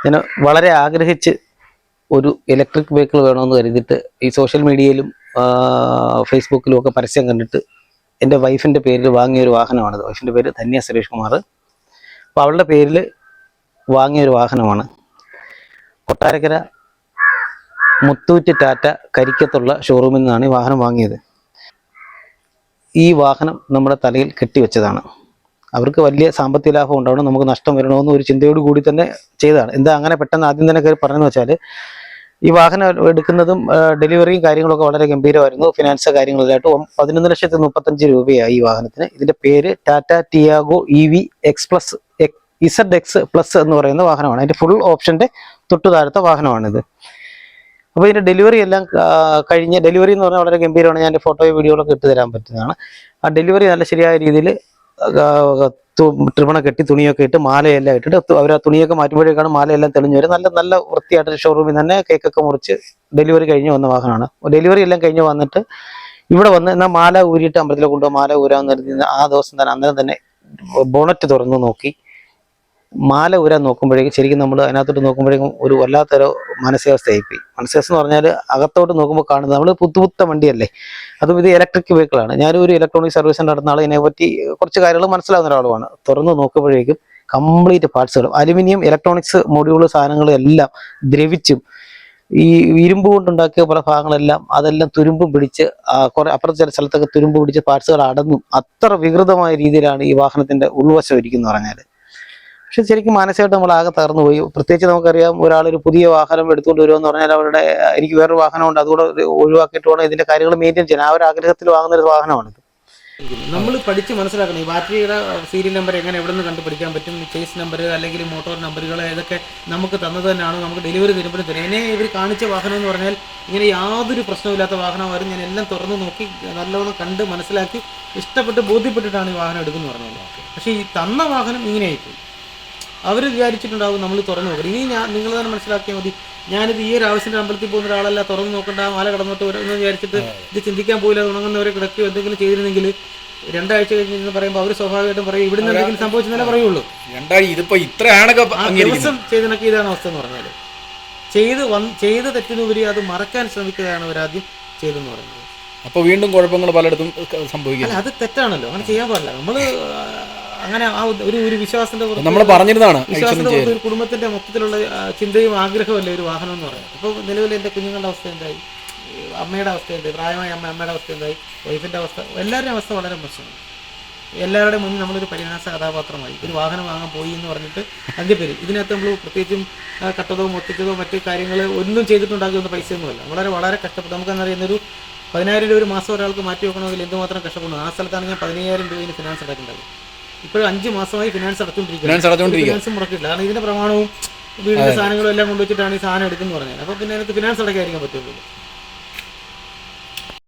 ഞാൻ വളരെ ആഗ്രഹിച്ച് ഒരു ഇലക്ട്രിക് വെഹിക്കിൾ വേണമെന്ന് കരുതിയിട്ട് ഈ സോഷ്യൽ മീഡിയയിലും ഫേസ്ബുക്കിലും ഒക്കെ പരസ്യം കണ്ടിട്ട് എൻ്റെ വൈഫിൻ്റെ പേരിൽ വാങ്ങിയൊരു വാഹനമാണിത്. വൈഫിൻ്റെ പേര് ധന്യ സുരേഷ് കുമാർ. അപ്പോൾ അവളുടെ പേരിൽ വാങ്ങിയൊരു വാഹനമാണ്. കൊട്ടാരക്കര മുത്തൂറ്റ് ടാറ്റ കരിക്കത്തുള്ള ഷോറൂമിൽ നിന്നാണ് ഈ വാഹനം വാങ്ങിയത്. ഈ വാഹനം നമ്മുടെ തലയിൽ കെട്ടിവെച്ചതാണ്. അവർക്ക് വലിയ സാമ്പത്തിക ലാഭം ഉണ്ടാവണം, നമുക്ക് നഷ്ടം വരണമെന്ന് ഒരു ചിന്തയോട് കൂടി തന്നെ ചെയ്തതാണ്. എന്താ അങ്ങനെ പെട്ടെന്ന് ആദ്യം തന്നെ കയറി പറഞ്ഞതെന്ന് വെച്ചാൽ, ഈ വാഹനം എടുക്കുന്നതും ഡെലിവറിയും കാര്യങ്ങളൊക്കെ വളരെ ഗംഭീരമായിരുന്നു. ഫിനാൻസ് കാര്യങ്ങളിലായിട്ട് 11,35,000 ഈ വാഹനത്തിന്. ഇതിന്റെ പേര് Tata Tiago EV X+ ZX plus എന്ന് പറയുന്ന വാഹനമാണ്. അതിന്റെ ഫുൾ ഓപ്ഷന്റെ തൊട്ടു താഴത്തെ വാഹനമാണിത്. അപ്പോൾ ഇതിന്റെ ഡെലിവറി എല്ലാം കഴിഞ്ഞ ഡെലിവറി എന്ന് പറഞ്ഞാൽ വളരെ ഗംഭീരമാണ്. ഞാൻ ഫോട്ടോയോ വീഡിയോകളൊക്കെ ഇട്ട് തരാൻ പറ്റുന്നതാണ്. ആ ഡെലിവറി നല്ല ശരിയായ രീതിയിൽ ട്രിബണ കെട്ടി തുണിയൊക്കെ ഇട്ട് മാലയെല്ലാം ഇട്ടിട്ട് അവർ ആ തുണിയൊക്കെ മാറ്റുമ്പോഴേക്കാണ് മാലയെല്ലാം തെളിഞ്ഞു വരും. നല്ല നല്ല വൃത്തിയായിട്ട് ഷോറൂമിൽ തന്നെ കേക്കൊക്കെ മുറിച്ച് ഡെലിവറി കഴിഞ്ഞ് വന്ന വാഹനമാണ്. ഡെലിവറി എല്ലാം കഴിഞ്ഞ് വന്നിട്ട് ഇവിടെ വന്ന് എന്നാൽ മാല ഊരിയിട്ട് അമ്പലത്തിൽ കൊണ്ടുപോകും, മാല ഊരാന്ന് കരുതി ആ ദിവസം തന്നെ അന്നേരം തന്നെ ബോണറ്റ് തുറന്നു നോക്കി മാല ഊരാൻ നോക്കുമ്പോഴേക്കും ശരിക്കും നമ്മൾ അതിനകത്തോട്ട് നോക്കുമ്പോഴേക്കും ഒരു വല്ലാത്തൊരു മാനസികാവസ്ഥയായിപ്പോയി. മാനസികാവസ്ഥ എന്ന് പറഞ്ഞാൽ അകത്തോട്ട് നോക്കുമ്പോൾ കാണുന്നത് നമ്മൾ പുത്തുപുത്ത വണ്ടിയല്ലേ, അതും ഇത് ഇലക്ട്രിക് വെഹിക്കിളാണ്. ഞാനും ഒരു ഇലക്ട്രോണിക് സർവീസ് സെൻ്റർ നടന്ന ആൾ, ഇതിനെപ്പറ്റി കുറച്ച് കാര്യങ്ങൾ മനസ്സിലാവുന്ന ഒരാളുമാണ്. തുറന്ന് നോക്കുമ്പോഴേക്കും കംപ്ലീറ്റ് പാർട്സുകളും അലുമിനിയം ഇലക്ട്രോണിക്സ് മൊഡ്യൂള് സാധനങ്ങളും എല്ലാം ദ്രവിച്ചും ഈ ഇരുമ്പ് കൊണ്ടുണ്ടാക്കിയ പല ഭാഗങ്ങളെല്ലാം അതെല്ലാം തുരുമ്പും പിടിച്ച് കുറെ അപ്പുറത്തെ ചില സ്ഥലത്തൊക്കെ തുരുമ്പ് പിടിച്ച് പാർട്സുകൾ അടങ്ങും. അത്ര വികൃതമായ രീതിയിലാണ് ഈ വാഹനത്തിന്റെ ഉൾവശം ഇരിക്കുന്നു പറഞ്ഞാൽ. പക്ഷെ ശരിക്കും മാനസികമായിട്ട് നമ്മൾ ആകെ തകർന്നു പോയി. പ്രത്യേകിച്ച് നമുക്കറിയാം, ഒരാളൊരു പുതിയ വാഹനം എടുത്തുകൊണ്ട് വരുമെന്ന് പറഞ്ഞാൽ അവരുടെ എനിക്ക് വേറൊരു വാഹനമുണ്ട് അതുകൂടെ ഒഴിവാക്കിയിട്ട് വേണം ഇതിന്റെ കാര്യങ്ങൾ മെയിൻറ്റെയിൻ ചെയ്യാൻ. ആ ഒരു ആഗ്രഹത്തിൽ വാങ്ങുന്ന ഒരു വാഹനമാണിത്. നമ്മൾ പഠിച്ച് മനസ്സിലാക്കണം ഈ ബാറ്ററിയുടെ സീരിയൽ നമ്പർ എങ്ങനെ എവിടെ നിന്ന് കണ്ടുപിടിക്കാൻ പറ്റും, ചേസ് നമ്പർ അല്ലെങ്കിൽ മോട്ടോർ നമ്പറുകൾ ഇതൊക്കെ നമുക്ക് തന്നത് തന്നെയാണ്. നമുക്ക് ഡെലിവറി തരുമ്പോഴും തന്നെ എന്നെ ഇവർ കാണിച്ച വാഹനം എന്ന് പറഞ്ഞാൽ ഇങ്ങനെ യാതൊരു പ്രശ്നമില്ലാത്ത വാഹനമായിരുന്നു. ഞാൻ എല്ലാം തുറന്ന് നോക്കി നല്ലോണം കണ്ട് മനസ്സിലാക്കി ഇഷ്ടപ്പെട്ട് ബോധ്യപ്പെട്ടിട്ടാണ് ഈ വാഹനം എടുക്കുന്നത് പറഞ്ഞത്. പക്ഷേ ഈ തന്ന വാഹനം ഇങ്ങനെയായിപ്പോയി. അവർ വിചാരിച്ചിട്ടുണ്ടാവും നമ്മൾ തുറന്നു നോക്കണം. ഇനി നിങ്ങൾ തന്നെ മനസ്സിലാക്കിയാൽ മതി. ഞാനിത് ഈ ഒരു ആവശ്യത്തിൻ്റെ അമ്പലത്തിൽ പോകുന്ന ഒരാളല്ല, തുറന്നു നോക്കണ്ട മാല കടന്നിട്ട് എന്ന് വിചാരിച്ചിട്ട് ഇത് ചിന്തിക്കാൻ പോയില്ല, ഉണങ്ങുന്നവരെ കിടക്കുകയോ എന്തെങ്കിലും ചെയ്തിരുന്നെങ്കിൽ 2 ആഴ്ച കഴിഞ്ഞ് പറയുമ്പോൾ അവർ സ്വാഭാവികമായിട്ടും പറയും ഇവിടുന്ന് എന്തെങ്കിലും സംഭവിച്ചെന്നല്ലേ പറയുള്ളൂ. ദിവസം ചെയ്തിനൊക്കെ ഇതാണ് അവസ്ഥ എന്ന് പറഞ്ഞാൽ. ചെയ്ത് തെറ്റിനുപരി അത് മറക്കാൻ ശ്രമിക്കുകയാണ് അവരാദ്യം ചെയ്തെന്ന് പറയുന്നത്. അപ്പോൾ വീണ്ടും കുഴപ്പങ്ങൾ പലയിടത്തും സംഭവിക്കും. അല്ല, അത് തെറ്റാണല്ലോ, അങ്ങനെ ചെയ്യാൻ പാടില്ല. നമ്മൾ അങ്ങനെ ആ ഒരു വിശ്വാസത്തിന്റെ നമ്മൾ പറഞ്ഞിരുന്നതാണ്. ഒരു കുടുംബത്തിന്റെ മൊത്തത്തിലുള്ള ചിന്തയും ആഗ്രഹമല്ലേ ഒരു വാഹനം എന്ന് പറയുന്നത്. അപ്പോൾ നിലവിൽ എൻ്റെ കുഞ്ഞുങ്ങളുടെ അവസ്ഥ എന്തായി, അമ്മയുടെ അവസ്ഥ എന്തായി, പ്രായമായ അമ്മയുടെ അവസ്ഥ എന്തായി, വൈഫിൻ്റെ അവസ്ഥ, എല്ലാവരുടെയും അവസ്ഥ വളരെ മോശമാണ്. എല്ലാവരുടെയും മുന്നിൽ നമ്മളൊരു പരിഹാസ കഥാപാത്രമായി. ഒരു വാഹനം വാങ്ങാൻ പോയി എന്ന് പറഞ്ഞിട്ട് അതിൻ്റെ പേര് ഇതിനകത്ത് നമ്മൾ പ്രത്യേകിച്ചും കട്ടതോ മൊത്തിച്ചതോ മറ്റു കാര്യങ്ങൾ ഒന്നും ചെയ്തിട്ടുണ്ടാക്കിയൊന്നും പൈസയൊന്നുമല്ല. വളരെ വളരെ കഷ്ടപ്പെട്ട് നമുക്കെന്നറിയുന്നൊരു 10,000 രൂപ ഒരു മാസം ഒരാൾക്ക് മാറ്റി വെക്കണമെങ്കിൽ എന്തുമാത്രം കഷ്ടപ്പെടുന്നു. ആ സ്ഥലത്താണ് ഞാൻ 15,000 രൂപ ഫിനാൻസ് അടക്കുന്നുണ്ടാവും. ഇപ്പോഴും 5 മാസമായി ഫിനാൻസ് അടച്ചുകൊണ്ടിരിക്കുന്നത്. ഫിനാൻസും മുടക്കില്ല. കാരണം ഇതിന്റെ പ്രമാണവും വീടിന്റെ സാധനങ്ങളും എല്ലാം കൊണ്ടുവച്ചിട്ടാണ് ഈ സാധനം എടുക്കുന്നത് പറഞ്ഞത്. അപ്പോൾ പിന്നെ അതിനകത്ത് ഫിനാൻസ് അടയ്ക്കാതിരിക്കാൻ പറ്റുള്ളൂ.